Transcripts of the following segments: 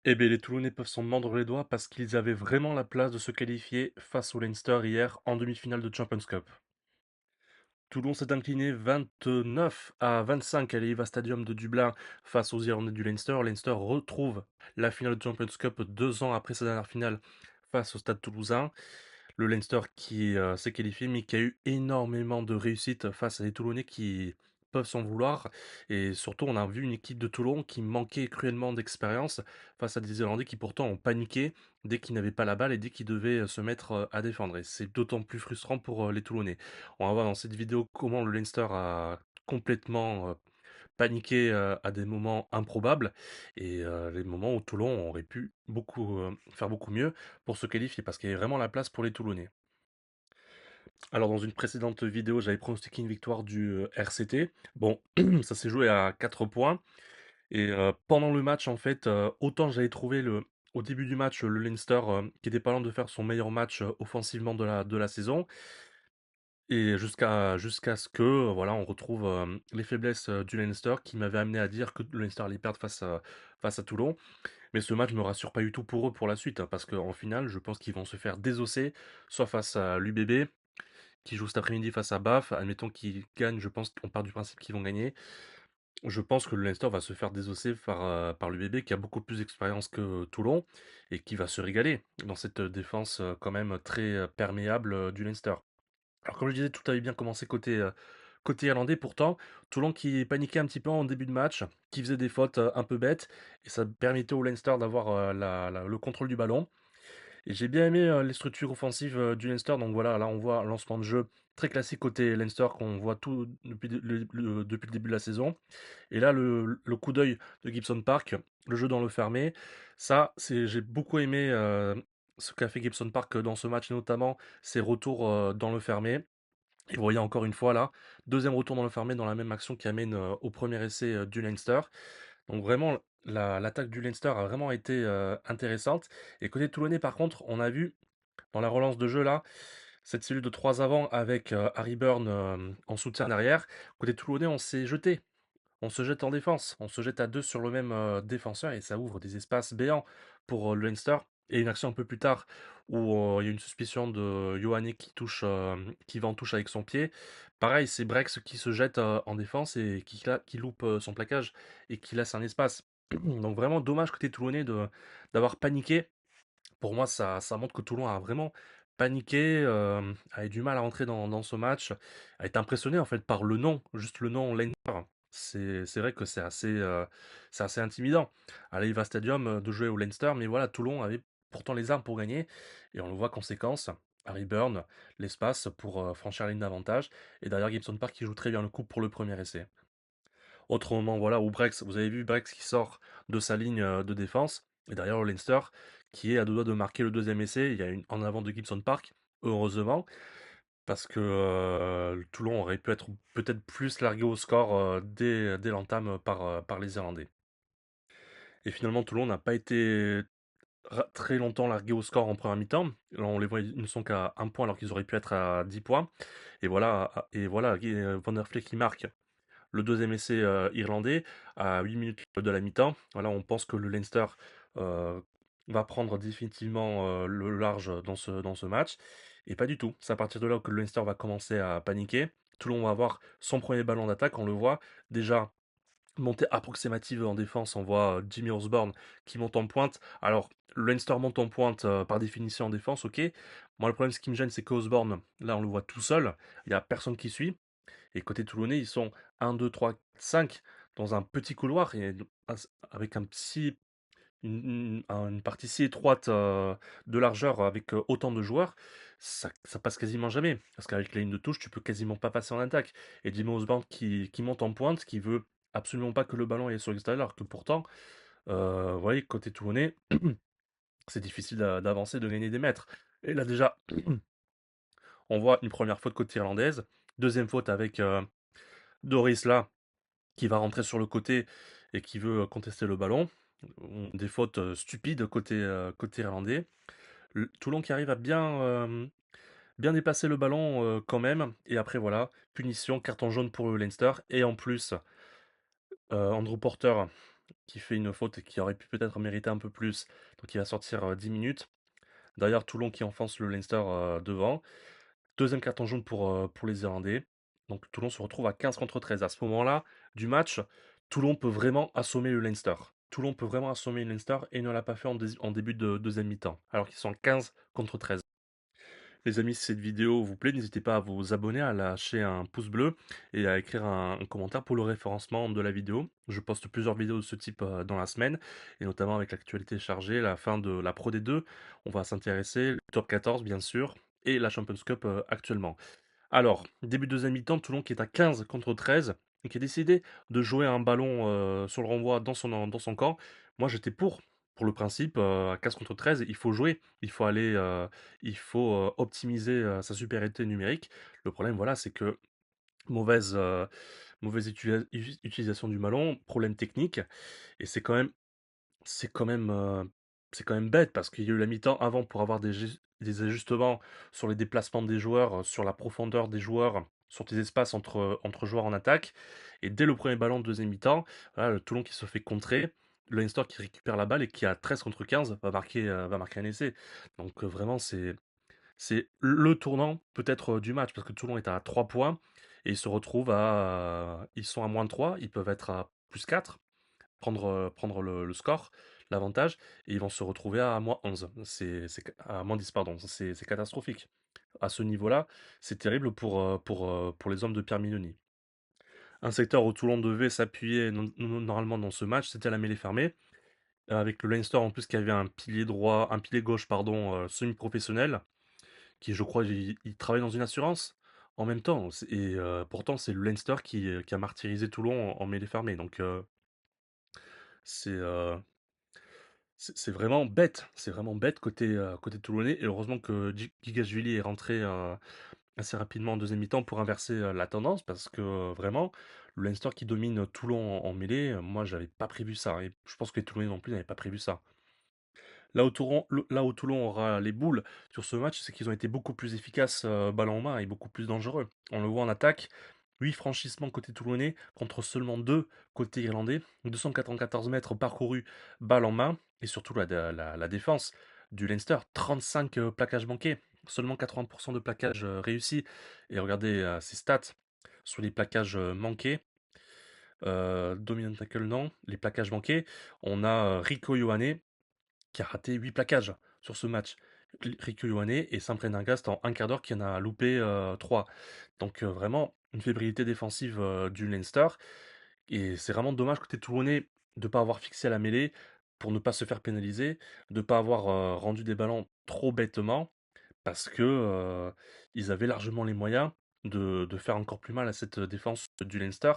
Eh bien, les Toulonnais peuvent s'en mordre les doigts parce qu'ils avaient vraiment la place de se qualifier face au Leinster hier en demi-finale de Champions Cup. Toulon s'est incliné 29-25 à l'Aviva Stadium de Dublin face aux Irlandais du Leinster. Leinster retrouve la finale de Champions Cup 2 ans après sa dernière finale face au Stade Toulousain. Le Leinster qui s'est qualifié, mais qui a eu énormément de réussite face à des Toulonnais qui peuvent s'en vouloir. Et surtout, on a vu une équipe de Toulon qui manquait cruellement d'expérience face à des Irlandais qui pourtant ont paniqué dès qu'ils n'avaient pas la balle et dès qu'ils devaient se mettre à défendre. Et c'est d'autant plus frustrant pour les Toulonnais. On va voir dans cette vidéo comment le Leinster a complètement paniqué à des moments improbables et les moments où Toulon aurait pu faire beaucoup mieux pour se qualifier parce qu'il y avait vraiment la place pour les Toulonnais. Alors dans une précédente vidéo, j'avais pronostiqué une victoire du RCT. Bon, ça s'est joué à 4 points et pendant le match en fait, autant j'avais trouvé au début du match le Leinster qui était pas loin de faire son meilleur match offensivement de la saison et jusqu'à ce que voilà, on retrouve les faiblesses du Leinster qui m'avaient amené à dire que le Leinster allait perdre face à Toulon. Mais ce match me rassure pas du tout pour eux pour la suite, hein, parce qu'en finale, je pense qu'ils vont se faire désosser, soit face à l'UBB, qui joue cet après-midi face à Baf. Admettons qu'ils gagnent, je pense qu'on part du principe qu'ils vont gagner. Je pense que le Leinster va se faire désosser par l'UBB, qui a beaucoup plus d'expérience que Toulon, et qui va se régaler dans cette défense quand même très perméable du Leinster. Alors comme je disais, tout avait bien commencé côté irlandais, pourtant, Toulon qui paniquait un petit peu en début de match, qui faisait des fautes un peu bêtes, et ça permettait au Leinster d'avoir le contrôle du ballon. Et j'ai bien aimé les structures offensives du Leinster, donc voilà, là on voit un lancement de jeu très classique côté Leinster qu'on voit tout depuis le début de la saison. Et là, le coup d'œil de Gibson Park, le jeu dans le fermé, j'ai beaucoup aimé ce qu'a fait Gibson Park dans ce match, notamment ses retours dans le fermé. Et vous voyez encore une fois là, deuxième retour dans le fermé dans la même action qui amène au premier essai du Leinster. Donc vraiment, l'attaque du Leinster a vraiment été intéressante. Et côté toulonnais, par contre, on a vu dans la relance de jeu là, cette cellule de 3 avant avec Harry Burn en soutien derrière. Côté toulonnais, on s'est jeté. On se jette en défense, on se jette à deux sur le même défenseur et ça ouvre des espaces béants pour le Leinster. Et une action un peu plus tard où il y a une suspicion de Ioane qui va en touche avec son pied. Pareil, c'est Brex qui se jette en défense et qui loupe son plaquage et qui laisse un espace. Donc vraiment dommage côté Toulonnais d'avoir paniqué. Pour moi, ça montre que Toulon a vraiment paniqué, a eu du mal à rentrer dans ce match, a été impressionné en fait par le nom, juste le nom Leinster. C'est vrai que c'est assez intimidant. À l'Aviva Stadium, de jouer au Leinster, mais voilà, Toulon avait pourtant les armes pour gagner et on le voit conséquence. Harry Burn, l'espace pour franchir la ligne d'avantage et derrière Gibson Park qui joue très bien le coup pour le premier essai. Autre moment, voilà, où Brex, vous avez vu Brex qui sort de sa ligne de défense, et derrière le Leinster, qui est à deux doigts de marquer le deuxième essai. Il y a une en avant de Gibson Park, heureusement, parce que le Toulon aurait pu être peut-être plus largué au score dès l'entame par les Irlandais. Et finalement, Toulon n'a pas été très longtemps largué au score en première mi-temps. Là, on les voit, ils ne sont qu'à un point alors qu'ils auraient pu être à 10 points. Et voilà, Van der Vleck qui marque le deuxième essai irlandais à 8 minutes de la mi-temps. Voilà, on pense que le Leinster euh, va prendre définitivement le large dans ce match. Et pas du tout. C'est à partir de là que le Leinster va commencer à paniquer. Toulon va avoir son premier ballon d'attaque, on le voit. Déjà, montée approximative en défense, on voit Jimmy Osborne qui monte en pointe. Alors, le Leinster monte en pointe par définition en défense, ok. Moi, le problème, ce qui me gêne, c'est qu'Osborne, là, on le voit tout seul. Il n'y a personne qui suit. Et côté toulonnais, ils sont 1, 2, 3, 5 dans un petit couloir et avec une partie si étroite de largeur avec autant de joueurs, ça passe quasiment jamais. Parce qu'avec la ligne de touche, tu peux quasiment pas passer en attaque. Et Jimmy Osborne qui monte en pointe, qui veut absolument pas que le ballon aille sur l'extérieur, alors que pourtant, vous voyez, côté toulonnais, c'est difficile d'avancer, de gagner des mètres. Et là déjà, on voit une première faute côté irlandaise, deuxième faute avec Doris là, qui va rentrer sur le côté et qui veut contester le ballon. Des fautes stupides côté irlandais. Toulon qui arrive à bien déplacer le ballon quand même. Et après, voilà, punition, carton jaune pour le Leinster. Et en plus, Andrew Porter qui fait une faute et qui aurait pu peut-être mériter un peu plus, donc il va sortir 10 minutes. Derrière, Toulon qui enfonce le Leinster devant. Deuxième carton jaune pour les Irlandais. Donc Toulon se retrouve à 15 contre 13. À ce moment-là du match, Toulon peut vraiment assommer le Leinster. Toulon peut vraiment assommer le Leinster et ne l'a pas fait en début de deuxième mi-temps, alors qu'ils sont à 15 contre 13. Les amis, si cette vidéo vous plaît, n'hésitez pas à vous abonner, à lâcher un pouce bleu et à écrire un commentaire pour le référencement de la vidéo. Je poste plusieurs vidéos de ce type dans la semaine, et notamment avec l'actualité chargée, la fin de la Pro D2. On va s'intéresser, le top 14 bien sûr, et la Champions Cup actuellement. Alors, début de deuxième mi-temps, Toulon qui est à 15 contre 13 et qui a décidé de jouer un ballon sur le renvoi dans son camp. Moi, j'étais pour le principe, à 15 contre 13, il faut jouer, il faut optimiser sa supériorité numérique. Le problème, voilà, c'est que mauvaise, utilisation du ballon, problème technique, et c'est quand même, c'est quand même bête parce qu'il y a eu la mi-temps avant pour avoir des ajustements sur les déplacements des joueurs, sur la profondeur des joueurs, sur tes espaces entre joueurs en attaque. Et dès le premier ballon de deuxième mi-temps, voilà, le Toulon qui se fait contrer, le Leinster qui récupère la balle et qui a 13 contre 15 va marquer un essai. Donc vraiment, c'est le tournant peut-être du match parce que Toulon est à 3 points et ils se retrouvent ils sont à moins de 3, ils peuvent être à plus 4, prendre le score, l'avantage, et ils vont se retrouver à -11. À -10, pardon. C'est catastrophique. À ce niveau-là, c'est terrible pour les hommes de Pierre Mignoni. Un secteur où Toulon devait s'appuyer normalement dans ce match, c'était la mêlée fermée, avec le Leinster en plus qui avait un pilier gauche, pardon, semi-professionnel, qui je crois il travaille dans une assurance en même temps. Et pourtant c'est le Leinster qui a martyrisé Toulon en mêlée fermée. Donc c'est euh, c'est vraiment bête côté toulonnais, et heureusement que Gigashvili est rentré assez rapidement en deuxième mi-temps pour inverser la tendance, parce que vraiment, le Leinster qui domine Toulon en mêlée, moi j'avais pas prévu ça, et je pense que les Toulonnais non plus n'avaient pas prévu ça. Là où Toulon aura les boules sur ce match, c'est qu'ils ont été beaucoup plus efficaces ballon en main et beaucoup plus dangereux. On le voit en attaque, 8 franchissements côté toulonnais contre seulement 2 côté irlandais, 294 mètres parcourus balle en main, et surtout la défense du Leinster, 35 plaquages manqués, seulement 80% de plaquages réussis. Et regardez ces stats sur les plaquages manqués. Dominant tackle, non. Les plaquages manqués, on a Rico Ioane qui a raté 8 plaquages sur ce match. Riku Ioane et Saint-Prendergast en un quart d'heure qui en a loupé 3. Donc vraiment une fébrilité défensive du Leinster. Et c'est vraiment dommage côté Toulonnais de ne pas avoir fixé à la mêlée pour ne pas se faire pénaliser, de ne pas avoir rendu des ballons trop bêtement, parce que ils avaient largement les moyens de faire encore plus mal à cette défense du Leinster,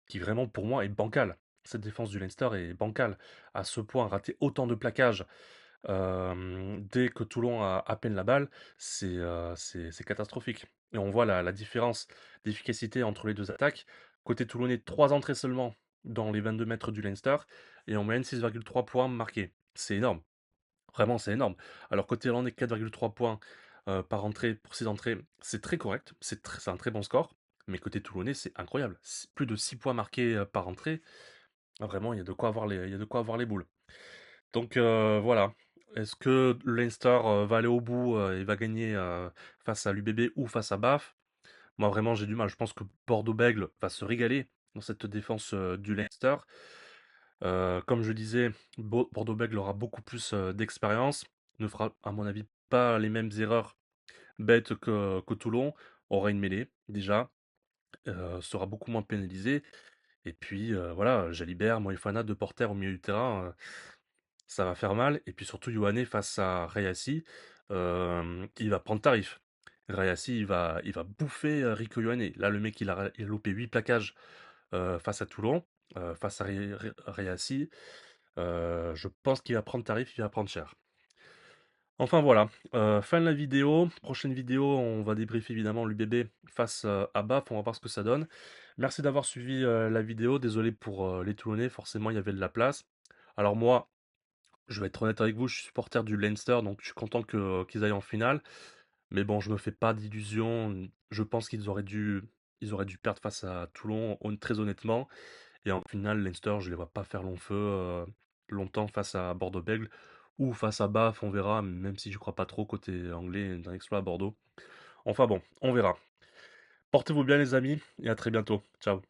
qui vraiment pour moi est bancale. Cette défense du Leinster est bancale. À ce point, rater autant de plaquages dès que Toulon a à peine la balle, c'est catastrophique. Et on voit la différence d'efficacité entre les deux attaques. Côté toulonnais, 3 entrées seulement dans les 22 mètres du Leinster, et en moyenne 6,3 points marqués. C'est énorme, vraiment c'est énorme. Alors côté irlandais, 4,3 points par entrée pour 6 entrées, c'est très correct, c'est un très bon score. Mais côté toulonnais, c'est incroyable. Plus de 6 points marqués par entrée. Ah, vraiment, il y a de quoi avoir les boules. Donc voilà. Est-ce que le Leinster va aller au bout et va gagner face à l'UBB ou face à BAF? Moi vraiment j'ai du mal. Je pense que Bordeaux-Bègles va se régaler dans cette défense du Leinster. Comme je disais, Bordeaux-Bègles aura beaucoup plus d'expérience, ne fera à mon avis pas les mêmes erreurs bêtes que Toulon, aura une mêlée déjà, sera beaucoup moins pénalisé. Et puis voilà, Jalibert, Moefana, De Porter au milieu du terrain, ça va faire mal. Et puis surtout, Ioane face à Rayassi, il va prendre tarif. Rayassi, il va bouffer Rico Ioane. Là, le mec, il a loupé 8 plaquages face à Toulon, face à Rayassi. Je pense qu'il va prendre tarif, il va prendre cher. Enfin voilà, fin de la vidéo. Prochaine vidéo, on va débriefer évidemment l'UBB face à BAF, on va voir ce que ça donne. Merci d'avoir suivi la vidéo, désolé pour les Toulonnais, forcément il y avait de la place. Alors moi, je vais être honnête avec vous, je suis supporter du Leinster, donc je suis content qu'ils aillent en finale. Mais bon, je me fais pas d'illusions. Je pense ils auraient dû perdre face à Toulon, très honnêtement. Et en finale, Leinster, je les vois pas faire long feu longtemps face à Bordeaux-Bègles ou face à Bath, on verra, même si je crois pas trop côté anglais d'un exploit à Bordeaux. Enfin bon, on verra. Portez-vous bien les amis et à très bientôt. Ciao.